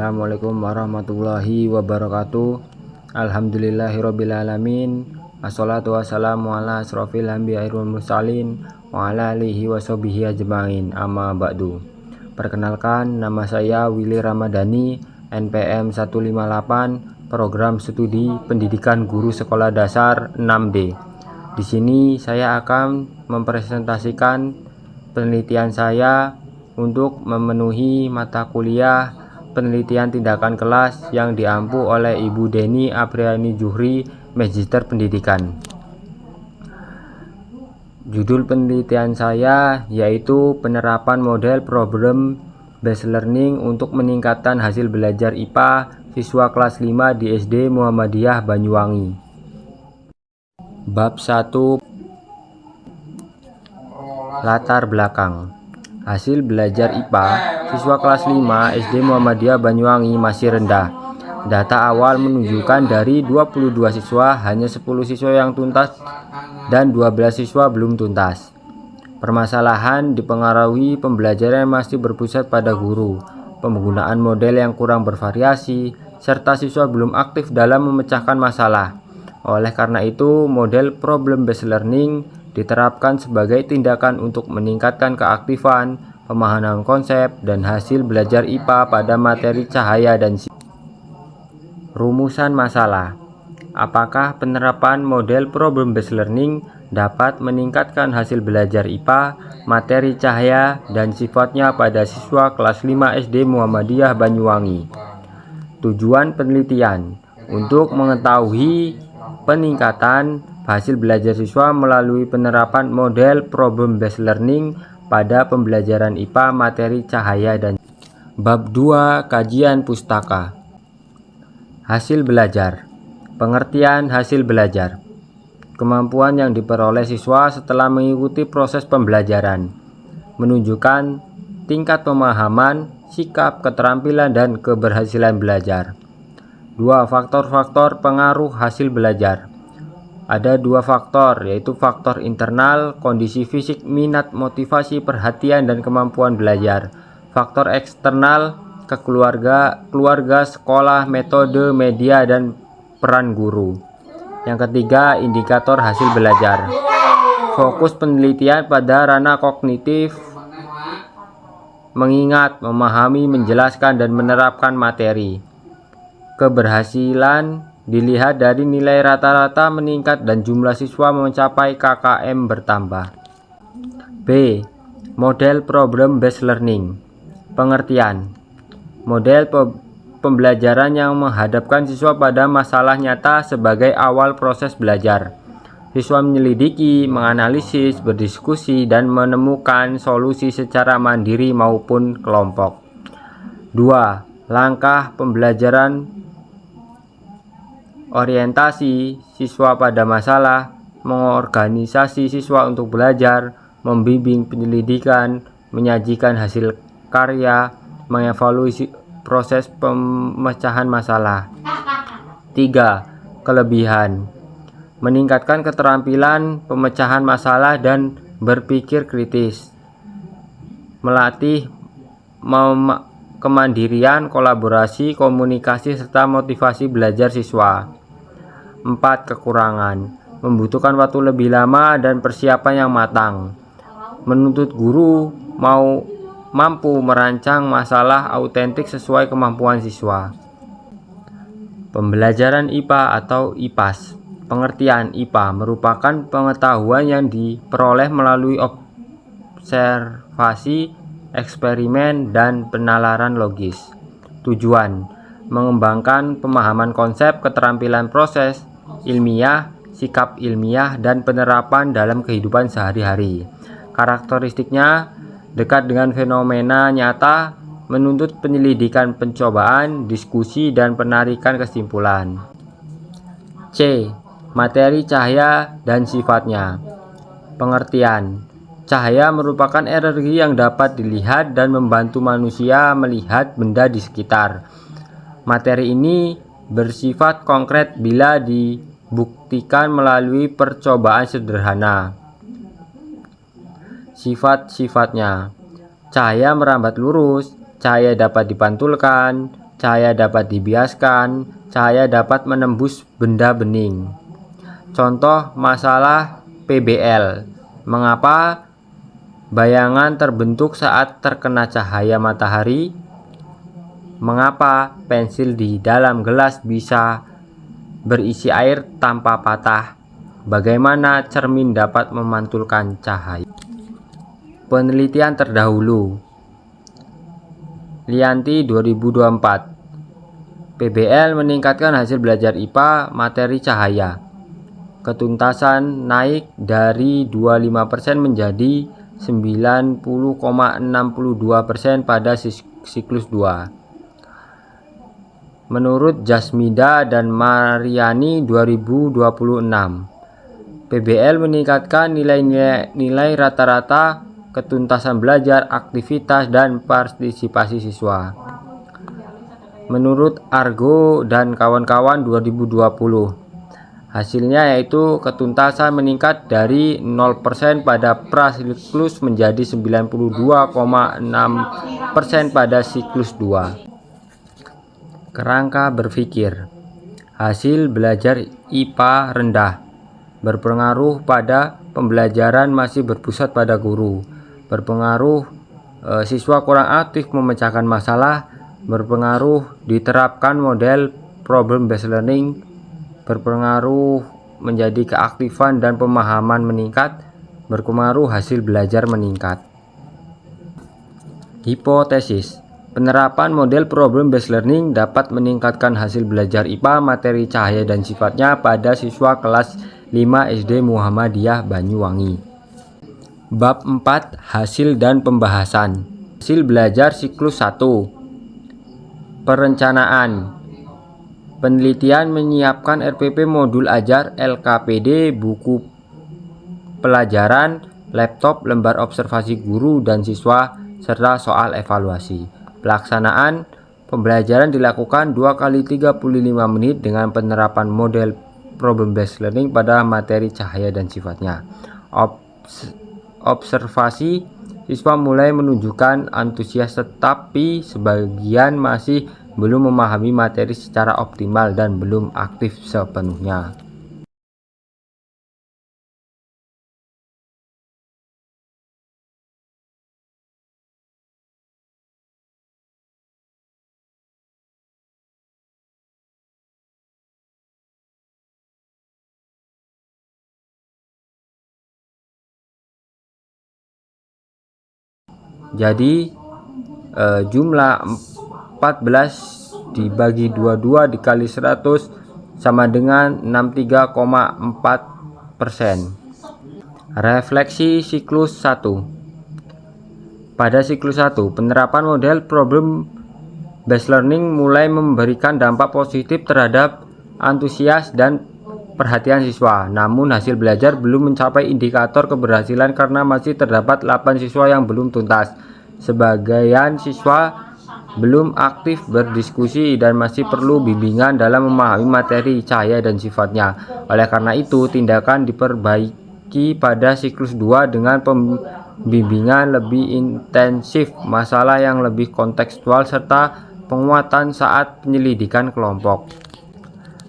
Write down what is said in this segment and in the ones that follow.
Assalamualaikum warahmatullahi wabarakatuh. Alhamdulillahirrabbilalamin. Assalatu wassalamu ala asrofil anbiya'i wal mursalin wa ala alihi wa sahbihi ajma'in, amma ba'du. Perkenalkan, nama saya Willy Ramadhani, NPM 158, Program Studi Pendidikan Guru Sekolah Dasar 6D. Di sini saya akan mempresentasikan penelitian saya untuk memenuhi mata kuliah penelitian tindakan kelas yang diampu oleh Ibu Deni Apriani Juhri, Magister Pendidikan. Judul penelitian saya yaitu penerapan model problem based learning untuk meningkatkan hasil belajar IPA siswa kelas 5 di SD Muhammadiyah Banyuwangi. Bab 1. Latar belakang. Hasil belajar IPA siswa kelas 5 SD Muhammadiyah Banyuwangi masih rendah. Data awal menunjukkan dari 22 siswa hanya 10 siswa yang tuntas dan 12 siswa belum tuntas. Permasalahan dipengaruhi pembelajaran yang masih berpusat pada guru, penggunaan model yang kurang bervariasi, serta siswa belum aktif dalam memecahkan masalah. Oleh karena itu, model problem based learning diterapkan sebagai tindakan untuk meningkatkan keaktifan, pemahaman konsep, dan hasil belajar IPA pada materi cahaya dan rumusan masalah. Apakah penerapan model problem based learning dapat meningkatkan hasil belajar IPA, materi cahaya, dan sifatnya pada siswa kelas 5 SD Muhammadiyah Banyuwangi? Tujuan penelitian untuk mengetahui peningkatan hasil belajar siswa melalui penerapan model problem based learning pada pembelajaran IPA materi cahaya dan Bab 2. Kajian pustaka. Hasil belajar. Pengertian hasil belajar. Kemampuan yang diperoleh siswa setelah mengikuti proses pembelajaran, menunjukkan tingkat pemahaman, sikap, keterampilan, dan keberhasilan belajar. 2. Faktor-faktor pengaruh hasil belajar. Ada 2 faktor, yaitu faktor internal, kondisi fisik, minat, motivasi, perhatian, dan kemampuan belajar. Faktor eksternal, keluarga, sekolah, metode, media, dan peran guru. Yang ketiga, indikator hasil belajar. Fokus penelitian pada ranah kognitif, mengingat, memahami, menjelaskan, dan menerapkan materi. Keberhasilan dilihat dari nilai rata-rata meningkat dan jumlah siswa mencapai KKM bertambah. B. Model problem based learning. Pengertian. Model pembelajaran yang menghadapkan siswa pada masalah nyata sebagai awal proses belajar. Siswa menyelidiki, menganalisis, berdiskusi, dan menemukan solusi secara mandiri maupun kelompok. 2. Langkah pembelajaran. Orientasi siswa pada masalah, mengorganisasi siswa untuk belajar, membimbing penyelidikan, menyajikan hasil karya, mengevaluasi proses pemecahan masalah. 3. Kelebihan. Meningkatkan keterampilan pemecahan masalah dan berpikir kritis. Melatih kemandirian, kolaborasi, komunikasi, serta motivasi belajar siswa. 4. Kekurangan. Membutuhkan waktu lebih lama dan persiapan yang matang. Menuntut guru mampu merancang masalah autentik sesuai kemampuan siswa. Pembelajaran IPA atau IPAS. Pengertian IPA merupakan pengetahuan yang diperoleh melalui observasi, eksperimen, dan penalaran logis. Tujuan: mengembangkan pemahaman konsep, keterampilan proses ilmiah, sikap ilmiah, dan penerapan dalam kehidupan sehari-hari. Karakteristiknya dekat dengan fenomena nyata, menuntut penyelidikan, pencobaan, diskusi, dan penarikan kesimpulan. C. Materi cahaya dan sifatnya. Pengertian. Cahaya merupakan energi yang dapat dilihat dan membantu manusia melihat benda di sekitar. Materi ini bersifat konkret bila dibuktikan melalui percobaan sederhana. Sifat-sifatnya. Cahaya merambat lurus, cahaya dapat dipantulkan, cahaya dapat dibiaskan, cahaya dapat menembus benda bening. Contoh masalah PBL. Mengapa bayangan terbentuk saat terkena cahaya matahari? Mengapa pensil di dalam gelas bisa berisi air tanpa patah? Bagaimana cermin dapat memantulkan cahaya? Penelitian terdahulu. Lianti 2024. PBL meningkatkan hasil belajar IPA materi cahaya. Ketuntasan naik dari 25% menjadi 90,62% pada siklus 2. Menurut Jasmida dan Mariani 2026, PBL meningkatkan nilai rata-rata ketuntasan belajar, aktivitas, dan partisipasi siswa. Menurut Argo dan kawan-kawan 2020, hasilnya yaitu ketuntasan meningkat dari 0% pada prasiklus menjadi 92,6% pada siklus 2. Kerangka berpikir. Hasil belajar IPA rendah berpengaruh pada pembelajaran masih berpusat pada guru. Berpengaruh siswa kurang aktif memecahkan masalah. Berpengaruh diterapkan model problem based learning. Berpengaruh menjadi keaktifan dan pemahaman meningkat. Berpengaruh hasil belajar meningkat. Hipotesis. Penerapan model problem based learning dapat meningkatkan hasil belajar IPA materi cahaya dan sifatnya pada siswa kelas 5 SD Muhammadiyah Banyuwangi. Bab 4. Hasil dan pembahasan. Hasil belajar siklus 1. Perencanaan. Penelitian menyiapkan RPP modul ajar, LKPD, buku pelajaran, laptop, lembar observasi guru dan siswa, serta soal evaluasi. Pelaksanaan pembelajaran dilakukan 2 kali 35 menit dengan penerapan model problem based learning pada materi cahaya dan sifatnya. Observasi, siswa mulai menunjukkan antusias tetapi sebagian masih belum memahami materi secara optimal dan belum aktif sepenuhnya. Jadi jumlah 14 dibagi 22 dikali 100 sama dengan 63,4%. Refleksi siklus 1. Pada siklus 1, penerapan model problem based learning mulai memberikan dampak positif terhadap antusias dan perhatian siswa. Namun hasil belajar belum mencapai indikator keberhasilan karena masih terdapat 8 siswa yang belum tuntas. Sebagian siswa belum aktif berdiskusi dan masih perlu bimbingan dalam memahami materi cahaya dan sifatnya. Oleh karena itu, tindakan diperbaiki pada siklus 2 dengan pembimbingan lebih intensif, masalah yang lebih kontekstual, serta penguatan saat penyelidikan kelompok.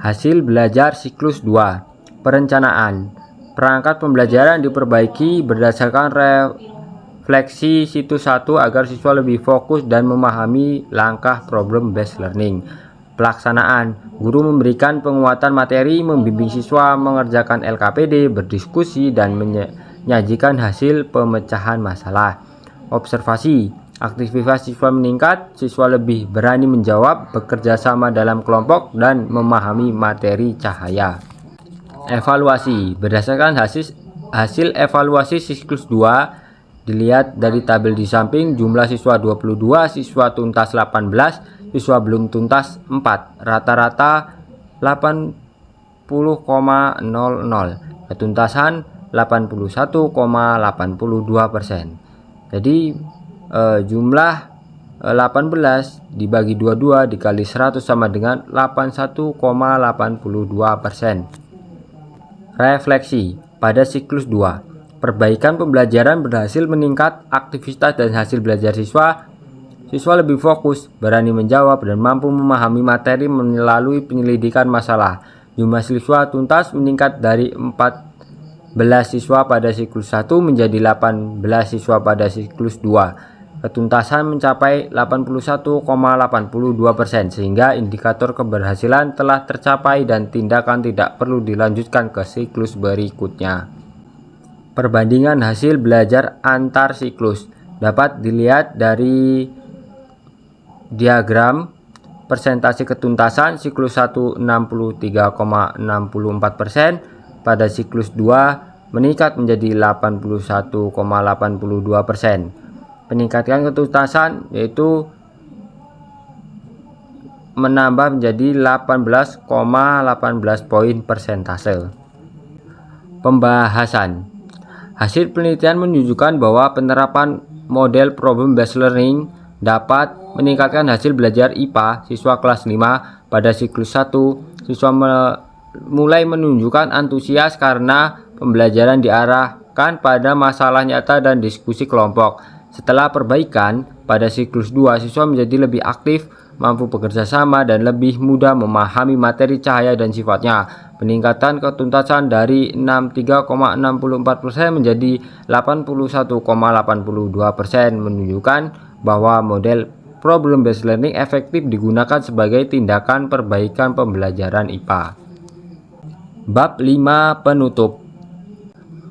Hasil belajar siklus 2. Perencanaan. Perangkat pembelajaran diperbaiki berdasarkan refleksi siklus 1 agar siswa lebih fokus dan memahami langkah problem based learning. Pelaksanaan. Guru memberikan penguatan materi, membimbing siswa mengerjakan LKPD, berdiskusi, dan menyajikan hasil pemecahan masalah. Observasi. Aktivitas siswa meningkat, siswa lebih berani menjawab, bekerja sama dalam kelompok, dan memahami materi cahaya. Evaluasi. Berdasarkan hasil evaluasi siklus 2, dilihat dari tabel di samping, jumlah siswa 22, siswa tuntas 18, siswa belum tuntas 4, rata-rata 80,00, ketuntasan 81,82%. Jadi jumlah 18 dibagi 22 dikali 100 sama dengan 81,82%. Refleksi. Pada siklus 2, perbaikan pembelajaran berhasil meningkat aktivitas dan hasil belajar siswa. siswa lebih fokus, berani menjawab, dan mampu memahami materi melalui penyelidikan masalah. Jumlah siswa tuntas meningkat dari 14 siswa pada siklus 1 menjadi 18 siswa pada siklus 2. Ketuntasan mencapai 81,82%, sehingga indikator keberhasilan telah tercapai dan tindakan tidak perlu dilanjutkan ke siklus berikutnya. Perbandingan hasil belajar antar siklus dapat dilihat dari diagram persentase ketuntasan. Siklus 1 63,64%, pada siklus 2 meningkat menjadi 81,82%. Peningkatan ketuntasan yaitu menambah menjadi 18,18 poin persentase. Pembahasan. Hasil penelitian menunjukkan bahwa penerapan model problem based learning dapat meningkatkan hasil belajar IPA siswa kelas 5 pada siklus 1. Siswa mulai menunjukkan antusias karena pembelajaran diarahkan pada masalah nyata dan diskusi kelompok. Setelah perbaikan, pada siklus 2 siswa menjadi lebih aktif, mampu bekerja sama, dan lebih mudah memahami materi cahaya dan sifatnya. Peningkatan ketuntasan dari 63,64% menjadi 81,82% menunjukkan bahwa model problem based learning efektif digunakan sebagai tindakan perbaikan pembelajaran IPA. Bab 5 penutup.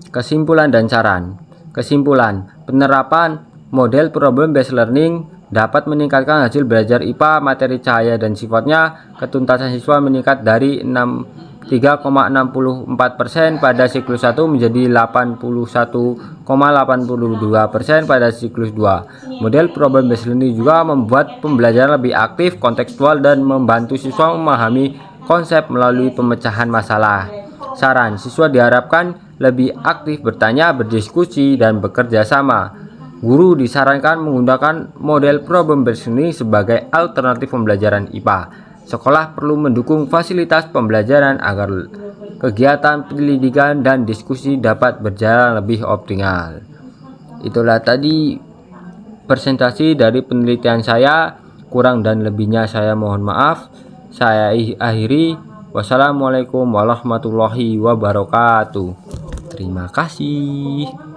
Kesimpulan dan saran. Kesimpulan, penerapan model problem based learning dapat meningkatkan hasil belajar IPA, materi cahaya dan sifatnya. Ketuntasan siswa meningkat dari 3,64% pada siklus 1 menjadi 81,82% pada siklus 2. Model problem based learning juga membuat pembelajaran lebih aktif, kontekstual, dan membantu siswa memahami konsep melalui pemecahan masalah. Saran, siswa diharapkan lebih aktif bertanya, berdiskusi, dan bekerja sama. Guru disarankan menggunakan model problem based learning sebagai alternatif pembelajaran IPA. Sekolah perlu mendukung fasilitas pembelajaran agar kegiatan penyelidikan dan diskusi dapat berjalan lebih optimal. Itulah tadi presentasi dari penelitian saya. Kurang dan lebihnya saya mohon maaf. Saya akhiri. Wassalamualaikum warahmatullahi wabarakatuh. Terima kasih.